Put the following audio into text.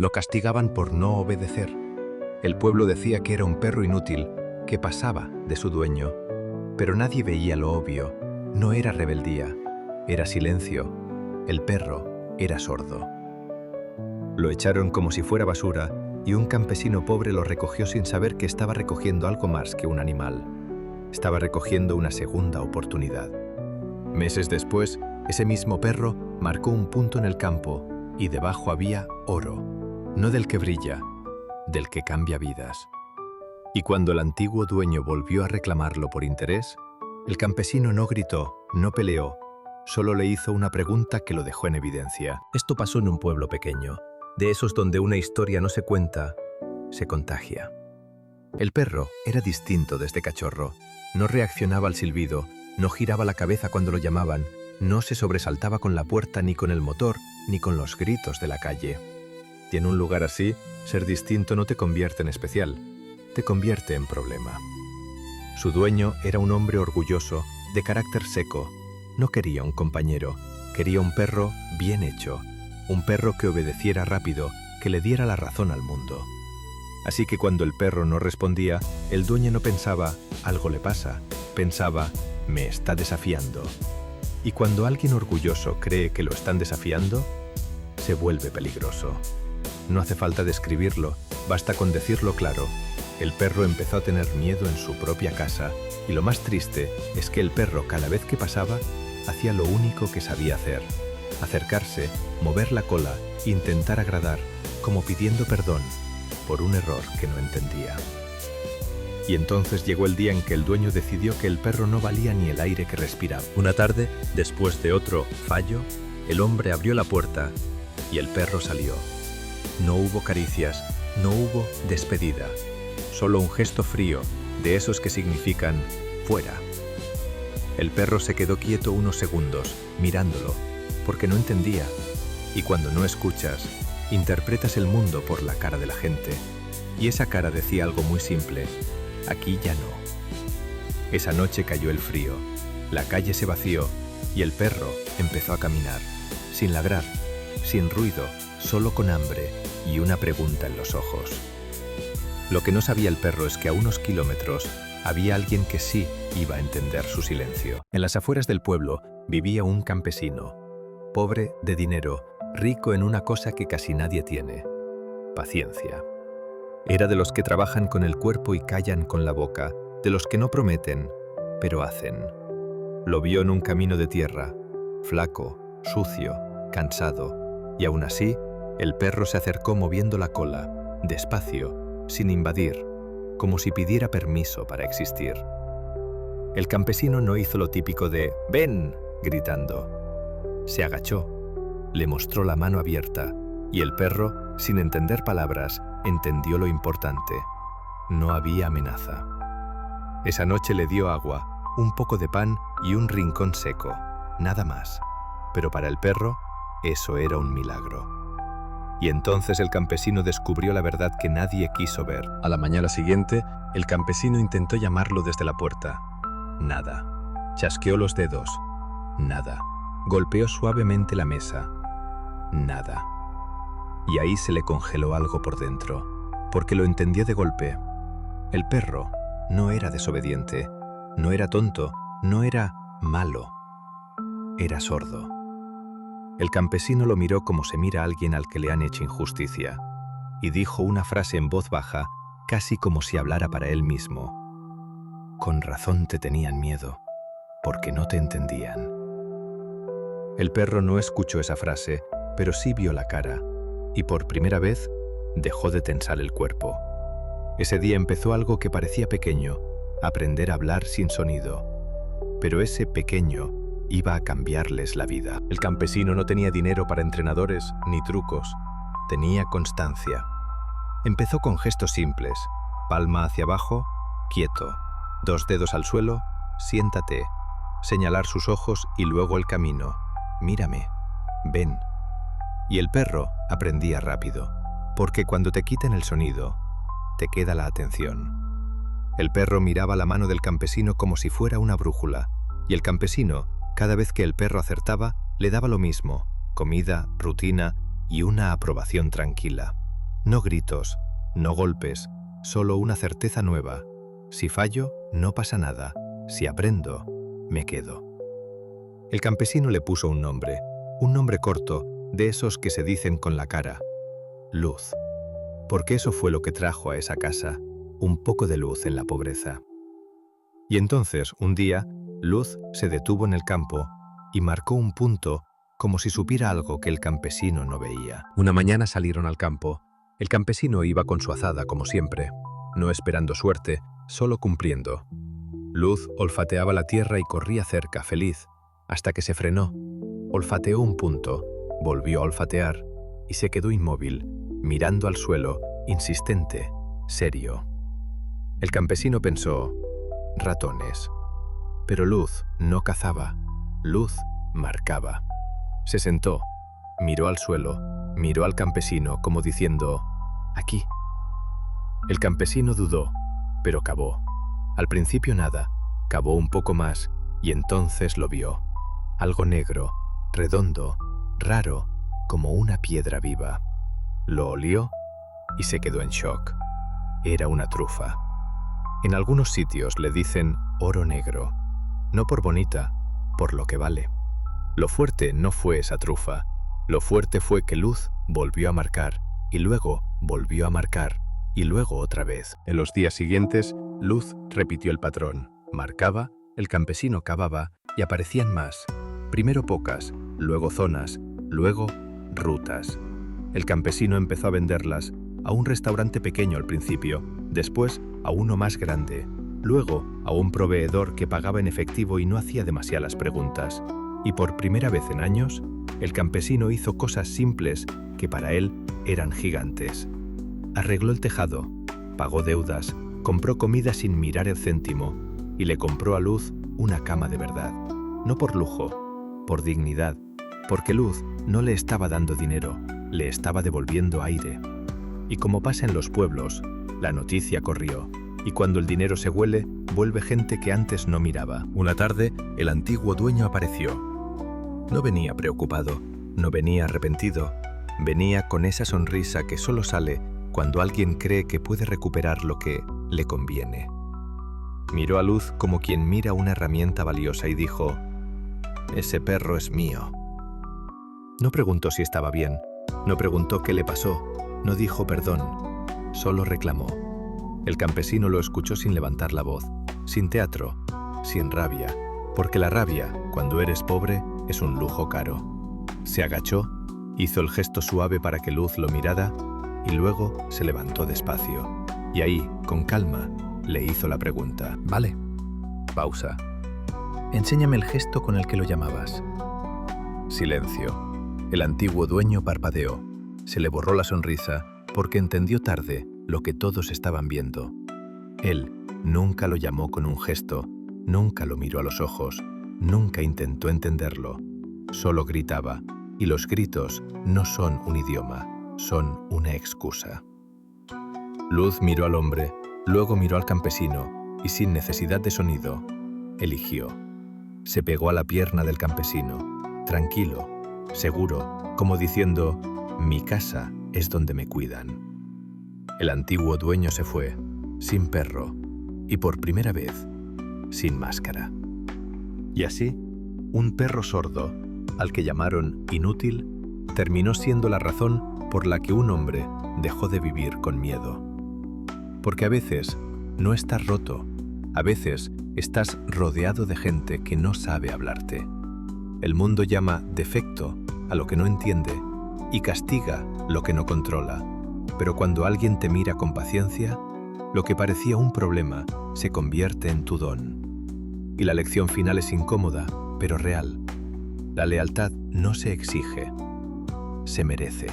Lo castigaban por no obedecer. El pueblo decía que era un perro inútil, que pasaba de su dueño. Pero nadie veía lo obvio. No era rebeldía, era silencio. El perro era sordo. Lo echaron como si fuera basura y un campesino pobre lo recogió sin saber que estaba recogiendo algo más que un animal. Estaba recogiendo una segunda oportunidad. Meses después, ese mismo perro marcó un punto en el campo y debajo había oro, no del que brilla, del que cambia vidas. Y cuando el antiguo dueño volvió a reclamarlo por interés, el campesino no gritó, no peleó, solo le hizo una pregunta que lo dejó en evidencia. Esto pasó en un pueblo pequeño, de esos donde una historia no se cuenta, se contagia. El perro era distinto desde cachorro. No reaccionaba al silbido, no giraba la cabeza cuando lo llamaban, no se sobresaltaba con la puerta ni con el motor, ni con los gritos de la calle. Y en un lugar así, ser distinto no te convierte en especial, te convierte en problema. Su dueño era un hombre orgulloso, de carácter seco. No quería un compañero, quería un perro bien hecho, un perro que obedeciera rápido, que le diera la razón al mundo. Así que cuando el perro no respondía, el dueño no pensaba, algo le pasa, pensaba, me está desafiando. Y cuando alguien orgulloso cree que lo están desafiando, se vuelve peligroso. No hace falta describirlo, basta con decirlo claro. El perro empezó a tener miedo en su propia casa, y lo más triste es que el perro, cada vez que pasaba, hacía lo único que sabía hacer: acercarse, mover la cola, intentar agradar, como pidiendo perdón por un error que no entendía. Y entonces llegó el día en que el dueño decidió que el perro no valía ni el aire que respiraba. Una tarde, después de otro fallo, el hombre abrió la puerta y el perro salió. No hubo caricias, no hubo despedida, solo un gesto frío, de esos que significan fuera. El perro se quedó quieto unos segundos, mirándolo, porque no entendía. Y cuando no escuchas, interpretas el mundo por la cara de la gente. Y esa cara decía algo muy simple: aquí ya no. Esa noche cayó el frío, la calle se vació y el perro empezó a caminar, sin ladrar, sin ruido, solo con hambre y una pregunta en los ojos. Lo que no sabía el perro es que a unos kilómetros había alguien que sí iba a entender su silencio. En las afueras del pueblo vivía un campesino, pobre de dinero, rico en una cosa que casi nadie tiene: paciencia. Era de los que trabajan con el cuerpo y callan con la boca, de los que no prometen, pero hacen. Lo vio en un camino de tierra, flaco, sucio, cansado, y aún así, el perro se acercó moviendo la cola, despacio, sin invadir, como si pidiera permiso para existir. El campesino no hizo lo típico de «¡Ven!», gritando. Se agachó, le mostró la mano abierta, y el perro, sin entender palabras, entendió lo importante: no había amenaza. Esa noche le dio agua, un poco de pan y un rincón seco, nada más. Pero para el perro, eso era un milagro. Y entonces el campesino descubrió la verdad que nadie quiso ver. A la mañana siguiente, el campesino intentó llamarlo desde la puerta. Nada. Chasqueó los dedos. Nada. Golpeó suavemente la mesa. Nada. Y ahí se le congeló algo por dentro, porque lo entendió de golpe. El perro no era desobediente, no era tonto, no era malo. Era sordo. El campesino lo miró como se mira a alguien al que le han hecho injusticia, y dijo una frase en voz baja, casi como si hablara para él mismo: con razón te tenían miedo, porque no te entendían. El perro no escuchó esa frase, pero sí vio la cara, y por primera vez dejó de tensar el cuerpo. Ese día empezó algo que parecía pequeño: aprender a hablar sin sonido. Pero ese pequeño iba a cambiarles la vida. El campesino no tenía dinero para entrenadores ni trucos, tenía constancia. Empezó con gestos simples: palma hacia abajo, quieto, 2 dedos al suelo, siéntate, señalar sus ojos y luego el camino: mírame, ven. Y el perro aprendía rápido, porque cuando te quitan el sonido, te queda la atención. El perro miraba la mano del campesino como si fuera una brújula, y el campesino, cada vez que el perro acertaba, le daba lo mismo: comida, rutina y una aprobación tranquila. No gritos, no golpes, solo una certeza nueva. Si fallo, no pasa nada. Si aprendo, me quedo. El campesino le puso un nombre corto, de esos que se dicen con la cara: Luz. Porque eso fue lo que trajo a esa casa, un poco de luz en la pobreza. Y entonces, un día, Luz se detuvo en el campo y marcó un punto como si supiera algo que el campesino no veía. Una mañana salieron al campo. El campesino iba con su azada como siempre, no esperando suerte, solo cumpliendo. Luz olfateaba la tierra y corría cerca, feliz, hasta que se frenó. Olfateó un punto, volvió a olfatear y se quedó inmóvil, mirando al suelo, insistente, serio. El campesino pensó: ratones. Pero Luz no cazaba, Luz marcaba. Se sentó, miró al suelo, miró al campesino como diciendo: aquí. El campesino dudó, pero cavó. Al principio nada, cavó un poco más y entonces lo vio. Algo negro, redondo, raro, como una piedra viva. Lo olió y se quedó en shock. Era una trufa. En algunos sitios le dicen oro negro, no por bonita, por lo que vale. Lo fuerte no fue esa trufa, lo fuerte fue que Luz volvió a marcar, y luego volvió a marcar, y luego otra vez. En los días siguientes, Luz repitió el patrón. Marcaba, el campesino cavaba, y aparecían más. Primero pocas, luego zonas, luego rutas. El campesino empezó a venderlas a un restaurante pequeño al principio, después a uno más grande, luego a un proveedor que pagaba en efectivo y no hacía demasiadas preguntas. Y por primera vez en años, el campesino hizo cosas simples que para él eran gigantes. Arregló el tejado, pagó deudas, compró comida sin mirar el céntimo y le compró a Luz una cama de verdad. No por lujo, por dignidad, porque Luz no le estaba dando dinero, le estaba devolviendo aire. Y como pasa en los pueblos, la noticia corrió, y cuando el dinero se huele, vuelve gente que antes no miraba. Una tarde, el antiguo dueño apareció. No venía preocupado, no venía arrepentido, venía con esa sonrisa que solo sale cuando alguien cree que puede recuperar lo que le conviene. Miró a Luz como quien mira una herramienta valiosa y dijo: ese perro es mío. No preguntó si estaba bien, no preguntó qué le pasó, no dijo perdón, solo reclamó. El campesino lo escuchó sin levantar la voz, sin teatro, sin rabia, porque la rabia, cuando eres pobre, es un lujo caro. Se agachó, hizo el gesto suave para que Luz lo mirara y luego se levantó despacio. Y ahí, con calma, le hizo la pregunta. Vale. Pausa. Enséñame el gesto con el que lo llamabas. Silencio. El antiguo dueño parpadeó. Se le borró la sonrisa porque entendió tarde lo que todos estaban viendo. Él nunca lo llamó con un gesto, nunca lo miró a los ojos, nunca intentó entenderlo. Solo gritaba, y los gritos no son un idioma, son una excusa. Luz miró al hombre, luego miró al campesino, y sin necesidad de sonido, eligió. Se pegó a la pierna del campesino, tranquilo, seguro, como diciendo: mi casa es donde me cuidan. El antiguo dueño se fue, sin perro, y por primera vez, sin máscara. Y así, un perro sordo, al que llamaron inútil, terminó siendo la razón por la que un hombre dejó de vivir con miedo. Porque a veces no estás roto, a veces estás rodeado de gente que no sabe hablarte. El mundo llama defecto a lo que no entiende y castiga lo que no controla. Pero cuando alguien te mira con paciencia, lo que parecía un problema se convierte en tu don. Y la lección final es incómoda, pero real. La lealtad no se exige, se merece.